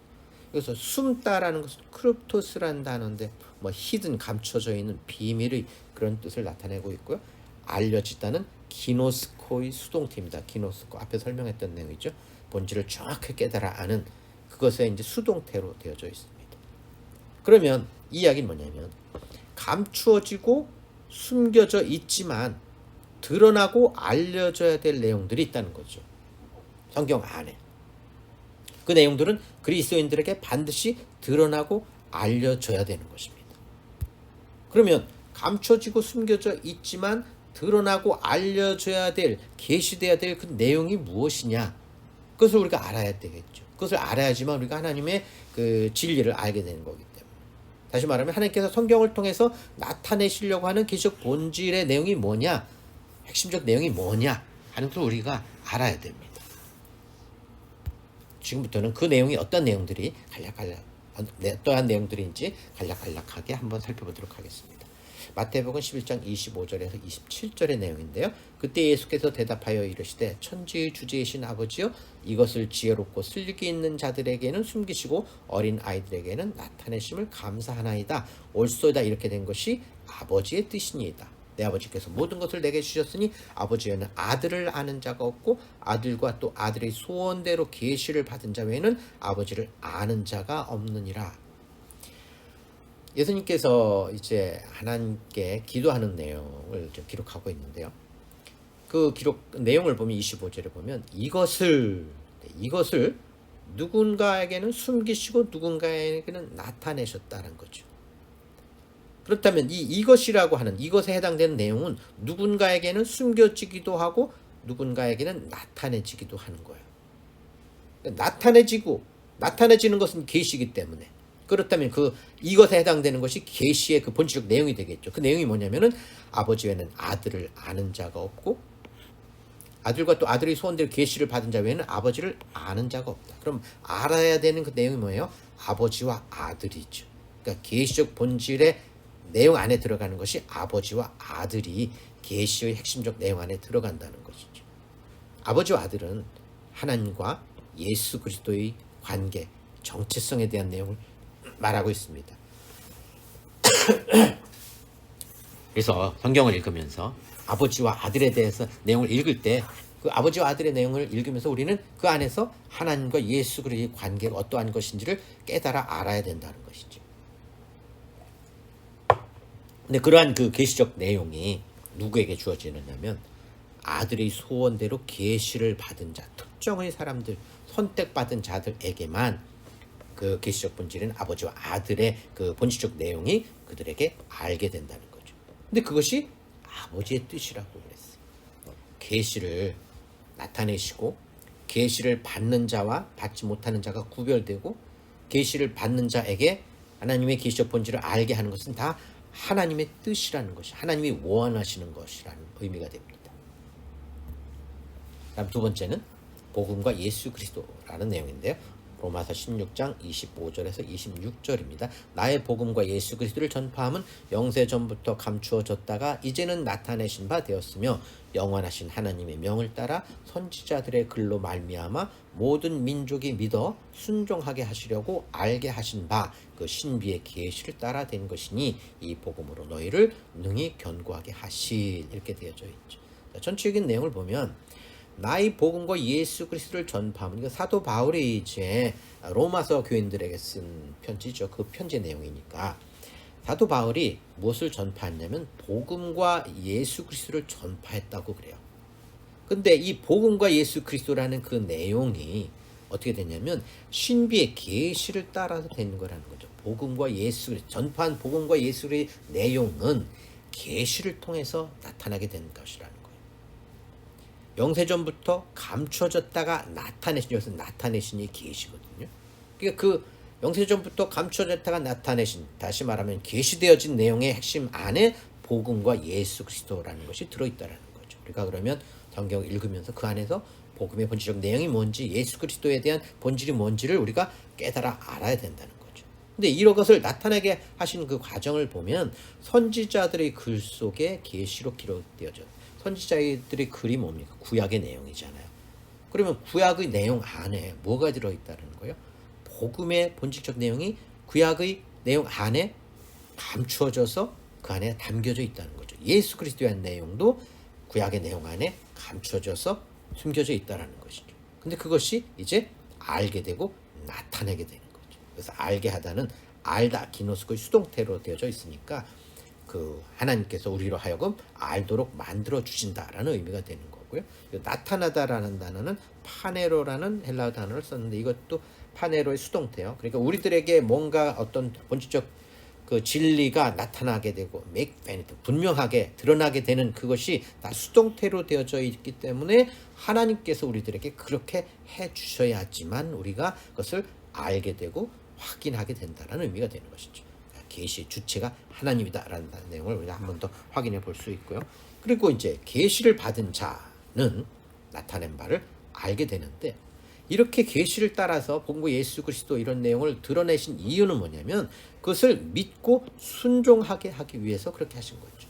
그래서 숨다라는 것은 크립토스라는 단어인데 뭐 히든, 감춰져 있는 비밀의 그런 뜻을 나타내고 있고요. 알려지다는 기노스코의 수동태입니다. 기노스코 앞에 설명했던 내용이죠. 본질을 정확히 깨달아 아는 그것에 이제 수동태로 되어져 있습니다. 그러면 이 이야기는 뭐냐면 감추어지고 숨겨져 있지만 드러나고 알려져야 될 내용들이 있다는 거죠. 성경 안에. 그 내용들은 그리스도인들에게 반드시 드러나고 알려져야 되는 것입니다. 그러면 감춰지고 숨겨져 있지만 드러나고 알려져야 될, 계시돼야 될 그 내용이 무엇이냐? 그것을 우리가 알아야 되겠죠. 그것을 알아야지만 우리가 하나님의 그 진리를 알게 되는 거기 때문에. 다시 말하면 하나님께서 성경을 통해서 나타내시려고 하는 계시적 본질의 내용이 뭐냐? 핵심적 내용이 뭐냐 하는 걸 우리가 알아야 됩니다. 지금부터는 그 내용이 어떤 내용들이 어떠한 내용들인지 간략간략하게 한번 살펴보도록 하겠습니다. 마태복음 11장 25절에서 27절의 내용인데요. 그때 예수께서 대답하여 이르시되 천지의 주제이신 아버지여 이것을 지혜롭고 슬기 있는 자들에게는 숨기시고 어린 아이들에게는 나타내심을 감사하나이다. 옳소이다. 이렇게 된 것이 아버지의 뜻이니이다. 내 아버지께서 모든 것을 내게 주셨으니 아버지 외에는 아들을 아는 자가 없고 아들과 또 아들의 소원대로 계시를 받은 자 외에는 아버지를 아는 자가 없느니라. 예수님께서 이제 하나님께 기도하는 내용을 좀 기록하고 있는데요. 그 기록 내용을 보면 25절에 보면 이것을 누군가에게는 숨기시고 누군가에게는 나타내셨다는 거죠. 그렇다면 이것이라고 하는 이것에 해당되는 내용은 누군가에게는 숨겨지기도 하고 누군가에게는 나타내지기도 하는 거예요. 나타내지는 것은 계시이기 때문에 그렇다면 이것에 해당되는 것이 계시의 그 본질적 내용이 되겠죠. 그 내용이 뭐냐면은 아버지 외에는 아들을 아는 자가 없고 아들과 또 아들의 소원대로 계시를 받은 자 외에는 아버지를 아는 자가 없다. 그럼 알아야 되는 그 내용이 뭐예요? 아버지와 아들이죠. 그러니까 계시적 본질의 내용 안에 들어가는 것이 아버지와 아들이 계시의 핵심적 내용 안에 들어간다는 것이죠. 아버지와 아들은 하나님과 예수 그리스도의 관계, 정체성에 대한 내용을 말하고 있습니다. 그래서 성경을 읽으면서 아버지와 아들에 대해서 내용을 읽을 때 그 아버지와 아들의 내용을 읽으면서 우리는 그 안에서 하나님과 예수 그리스도의 관계가 어떠한 것인지를 깨달아 알아야 된다는 것이죠. 근데 그러한 그 계시적 내용이 누구에게 주어지느냐면 아들의 소원대로 계시를 받은 자, 특정의 사람들, 선택받은 자들에게만 그 계시적 본질인 아버지와 아들의 그 본질적 내용이 그들에게 알게 된다는 거죠. 근데 그것이 아버지의 뜻이라고 그랬어요. 계시를 나타내시고 계시를 받는 자와 받지 못하는 자가 구별되고 계시를 받는 자에게 하나님의 계시적 본질을 알게 하는 것은 다 하나님의 뜻이라는 것이, 하나님이 원하시는 것이라는 의미가 됩니다. 다음 두 번째는 복음과 예수 그리스도라는 내용인데요. 로마서 16장 25절에서 26절입니다. 나의 복음과 예수 그리스도를 전파함은 영세전부터 감추어졌다가 이제는 나타내신 바 되었으며 영원하신 하나님의 명을 따라 선지자들의 글로 말미암아 모든 민족이 믿어 순종하게 하시려고 알게 하신 바 그 신비의 계시를 따라 된 것이니 이 복음으로 너희를 능히 견고하게 하실. 이렇게 되어져 있죠. 전체적인 내용을 보면 나의 복음과 예수 그리스도를 전파하면, 이거 사도 바울이 이제 로마서 교인들에게 쓴 편지죠. 그 편지 내용이니까 사도 바울이 무엇을 전파했냐면 복음과 예수 그리스도를 전파했다고 그래요. 근데 이 복음과 예수 그리스도라는 그 내용이 어떻게 되냐면 신비의 계시를 따라서 되는 거라는 거죠. 복음과 예수, 전파한 복음과 예수의 내용은 계시를 통해서 나타나게 되는 것이라는 거예요. 영세전부터 감춰졌다가 나타내신, 여기서 나타내신 이 계시거든요. 그러니까 그 영세전부터 감춰졌다가 나타내신, 다시 말하면 계시되어진 내용의 핵심 안에 복음과 예수 그리스도라는 것이 들어있다라는 거죠. 우리가 그러면 성경을 읽으면서 그 안에서 복음의 본질적 내용이 뭔지, 예수 그리스도에 대한 본질이 뭔지를 우리가 깨달아 알아야 된다는 거죠. 근데 이런 것을 나타나게 하신 그 과정을 보면 선지자들의 글 속에 계시로 기록되어져. 선지자들의 글이 뭡니까? 구약의 내용이잖아요. 그러면 구약의 내용 안에 뭐가 들어있다는 거예요? 복음의 본질적 내용이 구약의 내용 안에 감추어져서 그 안에 담겨져 있다는 거죠. 예수 그리스도의 내용도 구약의 내용 안에 감춰져서 숨겨져 있다는 것이죠. 근데 그것이 이제 알게 되고 나타내게 되는 거죠. 그래서 알게 하다는 알다 기노스코의 수동태로 되어져 있으니까 그 하나님께서 우리로 하여금 알도록 만들어 주신다라는 의미가 되는 거고요. 나타나다라는 단어는 파네로라는 헬라어 단어를 썼는데 이것도 파네로의 수동태요. 그러니까 우리들에게 뭔가 어떤 본질적 그 진리가 나타나게 되고 분명하게 드러나게 되는 그것이 다 수동태로 되어져 있기 때문에 하나님께서 우리들에게 그렇게 해 주셔야지만 우리가 그것을 알게 되고 확인하게 된다는 의미가 되는 것이죠. 계시의 주체가 하나님이다라는 내용을 우리가 한 번 더 확인해 볼 수 있고요. 그리고 이제 계시를 받은 자는 나타낸 바를 알게 되는데, 이렇게 계시를 따라서 복음과 예수 그리스도 이런 내용을 드러내신 이유는 뭐냐면 그것을 믿고 순종하게 하기 위해서 그렇게 하신 거죠.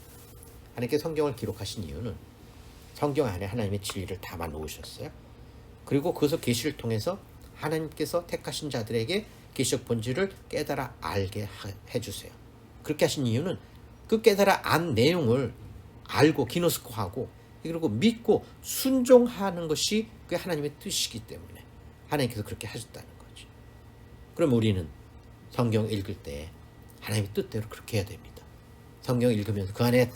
하나님께 성경을 기록하신 이유는 성경 안에 하나님의 진리를 담아 놓으셨어요. 그리고 그것을 계시를 통해서 하나님께서 택하신 자들에게 계시적 본질을 깨달아 알게 해주세요. 그렇게 하신 이유는 그 깨달아 안 내용을 알고 기노스코하고 그리고 믿고 순종하는 것이 그게 하나님의 뜻이기 때문에 하나님께서 그렇게 하셨다는 거죠. 그럼 우리는 성경 읽을 때 하나님의 뜻대로 그렇게 해야 됩니다. 성경 읽으면서 그 안에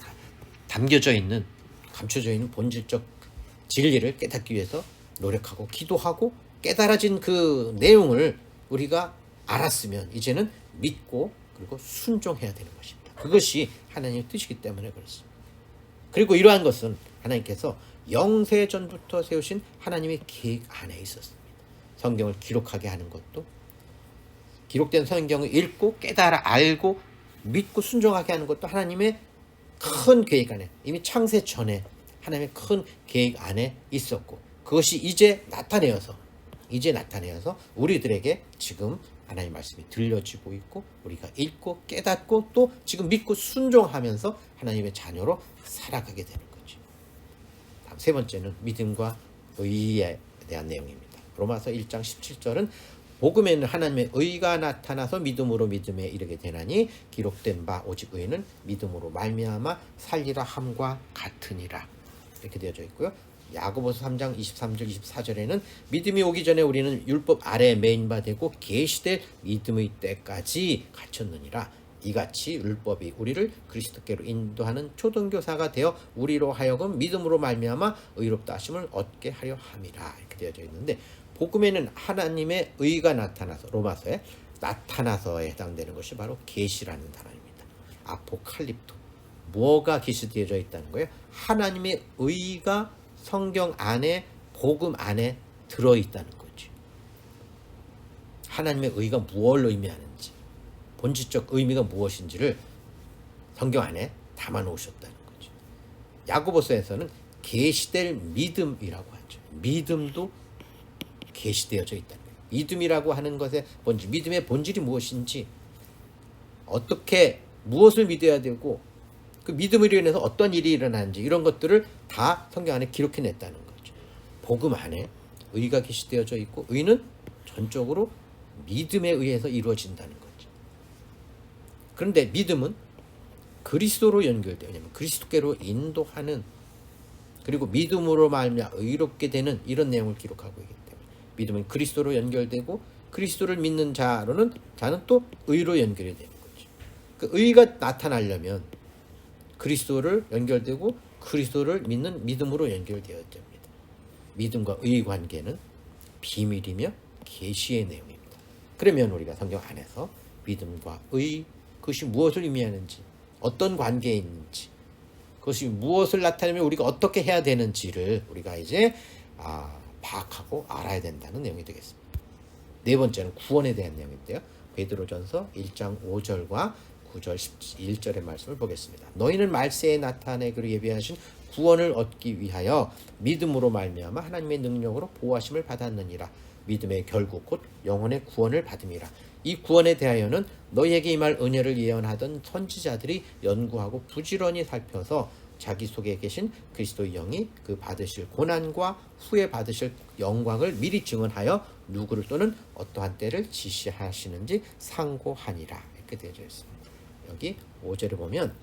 담겨져 있는, 감춰져 있는 본질적 진리를 깨닫기 위해서 노력하고 기도하고 깨달아진 그 내용을 우리가 알았으면 이제는 믿고 그리고 순종해야 되는 것입니다. 그것이 하나님의 뜻이기 때문에 그렇습니다. 그리고 이러한 것은 하나님께서 영세전부터 세우신 하나님의 계획 안에 있었습니다. 성경을 기록하게 하는 것도, 기록된 성경을 읽고 깨달아 알고 믿고 순종하게 하는 것도 하나님의 큰 계획 안에, 이미 창세 전에 하나님의 큰 계획 안에 있었고, 그것이 이제 나타내어서 우리들에게 지금 하나님 말씀이 들려지고 있고 우리가 읽고 깨닫고 또 지금 믿고 순종하면서 하나님의 자녀로 살아가게 되는 거죠. 다음 세 번째는 믿음과 의에 대한 내용입니다. 로마서 1장 17절은 복음에는 하나님의 의가 나타나서 믿음으로 믿음에 이르게 되나니 기록된 바 오직 의는 믿음으로 말미암아 살리라 함과 같으니라, 이렇게 되어져 있고요. 야고보서 3장 23절 24절에는 믿음이 오기 전에 우리는 율법 아래에 매인 바 되고 계시될 믿음의 때까지 갇혔느니라. 이같이 율법이 우리를 그리스도께로 인도하는 초등교사가 되어 우리로 하여금 믿음으로 말미암아 의롭다 하심을 얻게 하려 함이라, 이렇게 되어져 있는데, 복음에는 하나님의 의가 나타나서, 로마서에 나타나서에 해당되는 것이 바로 계시라는 단어입니다. 아포칼립토, 뭐가 계시되어져 있다는 거예요? 하나님의 의가 성경 안에, 복음 안에 들어있다는 거죠. 하나님의 의가 무엇을 의미하는지, 본질적 의미가 무엇인지를 성경 안에 담아 놓으셨다는 거죠. 야고보서에서는 계시될 믿음이라고 하죠. 믿음도 계시되어져 있다는 거예요. 믿음이라고 하는 것의 본질, 믿음의 본질이 무엇인지, 어떻게 무엇을 믿어야 되고 그 믿음으로 인해서 어떤 일이 일어나는지, 이런 것들을 다 성경 안에 기록해냈다는 거죠. 복음 안에 의가 계시되어져 있고 의는 전적으로 믿음에 의해서 이루어진다는 거죠. 그런데 믿음은 그리스도로 연결돼요. 왜냐하면 그리스도께로 인도하는 그리고 믿음으로 말미암아 의롭게 되는 이런 내용을 기록하고 있기 때문에 믿음은 그리스도로 연결되고 그리스도를 믿는 자는 또 의로 연결이 되는 거죠. 그 의가 나타나려면 그리스도를 연결되고 그리스도를 믿는 믿음으로 연결되어야 됩니다. 믿음과 의 관계는 비밀이며 계시의 내용입니다. 그러면 우리가 성경 안에서 믿음과 의, 그것이 무엇을 의미하는지, 어떤 관계에 있는지, 그것이 무엇을 나타내면 우리가 어떻게 해야 되는지를 우리가 이제 파악하고 알아야 된다는 내용이 되겠습니다. 네 번째는 구원에 대한 내용인데요. 베드로전서 1장 5절과 9절 11절의 말씀을 보겠습니다. 너희는 말세에 나타내기로 예비하신 구원을 얻기 위하여 믿음으로 말미암아 하나님의 능력으로 보호하심을 받았느니라. 믿음의 결국 곧 영혼의 구원을 받음이라. 이 구원에 대하여는 너희에게 임할 은혜를 예언하던 선지자들이 연구하고 부지런히 살펴서 자기 속에 계신 그리스도의 영이 그 받으실 고난과 후에 받으실 영광을 미리 증언하여 누구를 또는 어떠한 때를 지시하시는지 상고하니라. 이렇게 되어져 있습니다. 여기 5절에 보면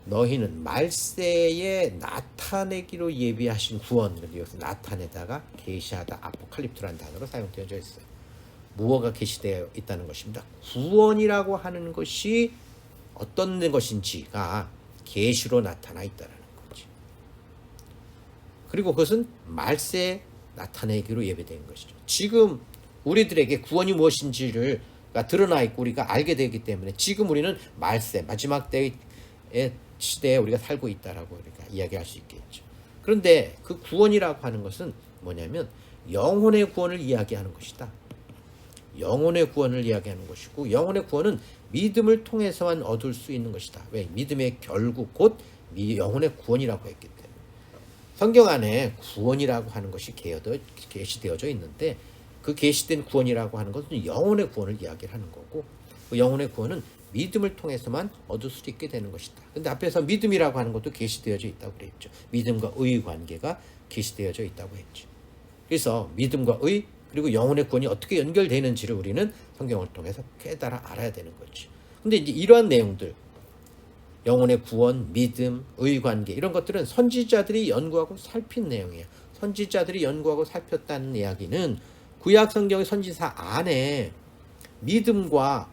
너희는 말세에 나타내기로 예비하신 구원, 여기서 나타내다가 계시하다, 아포칼립토라는 단어로 사용되어져 있어요. 무엇가 계시되어 있다는 것입니다. 구원이라고 하는 것이 어떤 것인지가 계시로 나타나 있다는 거지. 그리고 그것은 말세에 나타내기로 예비된 것이죠. 지금 우리들에게 구원이 무엇인지를 드러나 있고 우리가 알게 되기 때문에 지금 우리는 말세, 마지막 때의 시대에 우리가 살고 있다라고 우리가 이야기할 수 있겠죠. 그런데 그 구원이라고 하는 것은 뭐냐면 영혼의 구원을 이야기하는 것이다. 영혼의 구원을 이야기하는 것이고 영혼의 구원은 믿음을 통해서만 얻을 수 있는 것이다. 왜? 믿음의 결국 곧 영혼의 구원이라고 했기 때문에. 성경 안에 구원이라고 하는 것이 계시되어져 있는데 그 계시된 구원이라고 하는 것은 영혼의 구원을 이야기를 하는 거고 그 영혼의 구원은 믿음을 통해서만 얻을 수 있게 되는 것이다. 근데 앞에서 믿음이라고 하는 것도 계시되어져 있다고 그랬죠. 믿음과 의의 관계가 계시되어져 있다고 했죠. 그래서 믿음과 의 그리고 영혼의 구원이 어떻게 연결되는지를 우리는 성경을 통해서 깨달아 알아야 되는 거죠. 근데 이제 이러한 내용들, 영혼의 구원, 믿음, 의 관계 이런 것들은 선지자들이 연구하고 살핀 내용이에요. 선지자들이 연구하고 살폈다는 이야기는 구약 성경의 선지사 안에 믿음과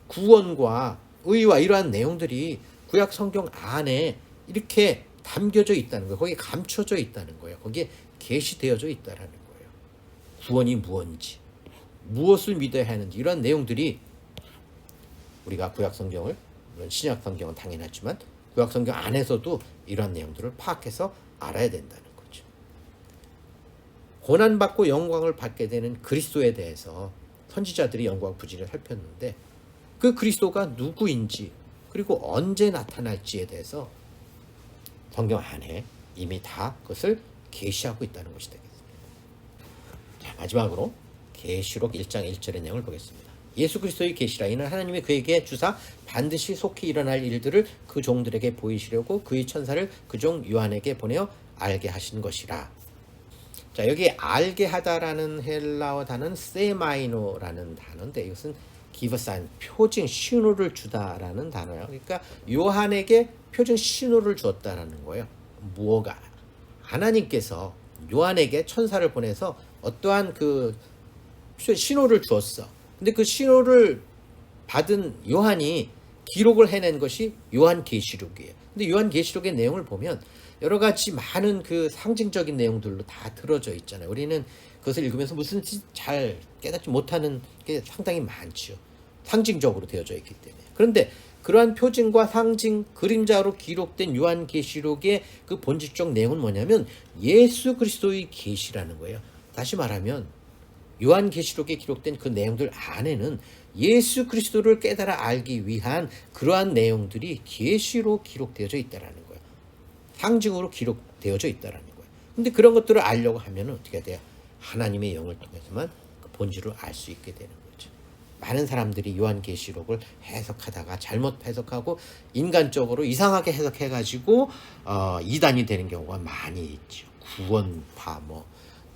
구원과 의와 이러한 내용들이 구약 성경 안에 이렇게 담겨져 있다는 거예요. 거기에 감춰져 있다는 거예요. 거기에 계시되어져 있다는 거예요. 구원이 무엇인지, 무엇을 믿어야 하는지 이런 내용들이 우리가 구약 성경을, 물론 신약 성경은 당연하지만 구약 성경 안에서도 이런 내용들을 파악해서 알아야 된다는 거죠. 고난받고 영광을 받게 되는 그리스도에 대해서 선지자들이 연구하고 부지런히 살폈는데 그 그리스도가 누구인지 그리고 언제 나타날지에 대해서 성경 안에 이미 다 그것을 계시하고 있다는 것이 되겠습니다. 자, 마지막으로 계시록 1장 1절의 내용을 보겠습니다. 예수 그리스도의 계시라 이는 하나님이 그에게 주사 반드시 속히 일어날 일들을 그 종들에게 보이시려고 그의 천사를 그 종 요한에게 보내어 알게 하신 것이라. 자, 여기 알게 하다라는 헬라어 단어는 세마이노라는 단어인데 이것은 give a sign, 표징, 신호를 주다라는 단어예요. 그러니까 요한에게 표징, 신호를 주었다라는 거예요. 무엇가? 하나님께서 요한에게 천사를 보내서 어떠한 그 신호를 주었어. 근데 그 신호를 받은 요한이 기록을 해낸 것이 요한계시록이에요. 근데 요한계시록의 내용을 보면 여러 가지 많은 그 상징적인 내용들로 다 들어져 있잖아요. 우리는 그것을 읽으면서 무슨 뜻인지 잘 깨닫지 못하는 게 상당히 많죠. 상징적으로 되어져 있기 때문에. 그런데 그러한 표징과 상징, 그림자로 기록된 요한계시록의 그 본질적 내용은 뭐냐면 예수 그리스도의 계시라는 거예요. 다시 말하면 요한계시록에 기록된 그 내용들 안에는 예수 그리스도를 깨달아 알기 위한 그러한 내용들이 계시로 기록되어져 있다는 거예요. 상징으로 기록되어져 있다는 거예요. 근데 그런 것들을 알려고 하면 어떻게 돼요? 하나님의 영을 통해서만 그 본질을 알 수 있게 되는 거죠. 많은 사람들이 요한계시록을 해석하다가 잘못 해석하고 인간적으로 이상하게 해석해가지고 이단이 되는 경우가 많이 있죠. 구원파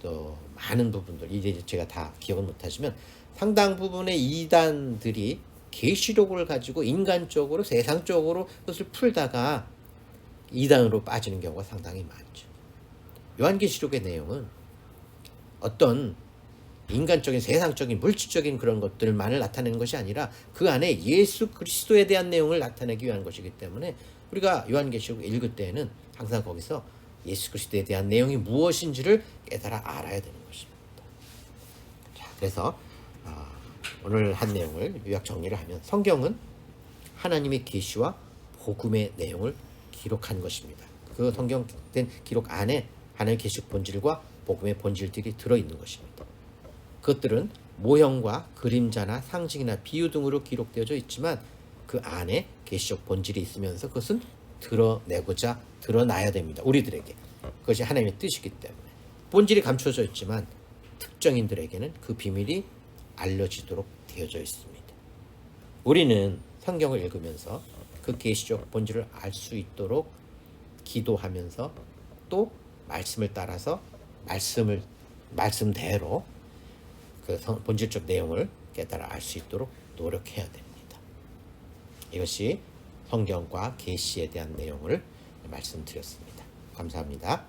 또 많은 부분들 이제 제가 다 기억은 못하지만 상당 부분의 이단들이 계시록을 가지고 인간적으로 세상적으로 그것을 풀다가 이단으로 빠지는 경우가 상당히 많죠. 요한계시록의 내용은 어떤 인간적인 세상적인 물질적인 그런 것들만을 나타내는 것이 아니라 그 안에 예수 그리스도에 대한 내용을 나타내기 위한 것이기 때문에 우리가 요한계시록 읽을 때에는 항상 거기서 예수 그리스도에 대한 내용이 무엇인지를 깨달아 알아야 되는 것입니다. 자, 그래서 오늘 한 내용을 요약 정리를 하면 성경은 하나님의 계시와 복음의 내용을 기록한 것입니다. 그 성경된 기록 안에 하나님의 계시록 본질과 복음의 본질들이 들어있는 것입니다. 그것들은 모형과 그림자나 상징이나 비유 등으로 기록되어져 있지만 그 안에 계시적 본질이 있으면서 그것은 드러나야 됩니다. 우리들에게. 그것이 하나님의 뜻이기 때문에. 본질이 감춰져 있지만 특정인들에게는 그 비밀이 알려지도록 되어져 있습니다. 우리는 성경을 읽으면서 그 계시적 본질을 알 수 있도록 기도하면서 또 말씀을 따라서 말씀대로 그 본질적 내용을 깨달아 알 수 있도록 노력해야 됩니다. 이것이 성경과 계시에 대한 내용을 말씀드렸습니다. 감사합니다.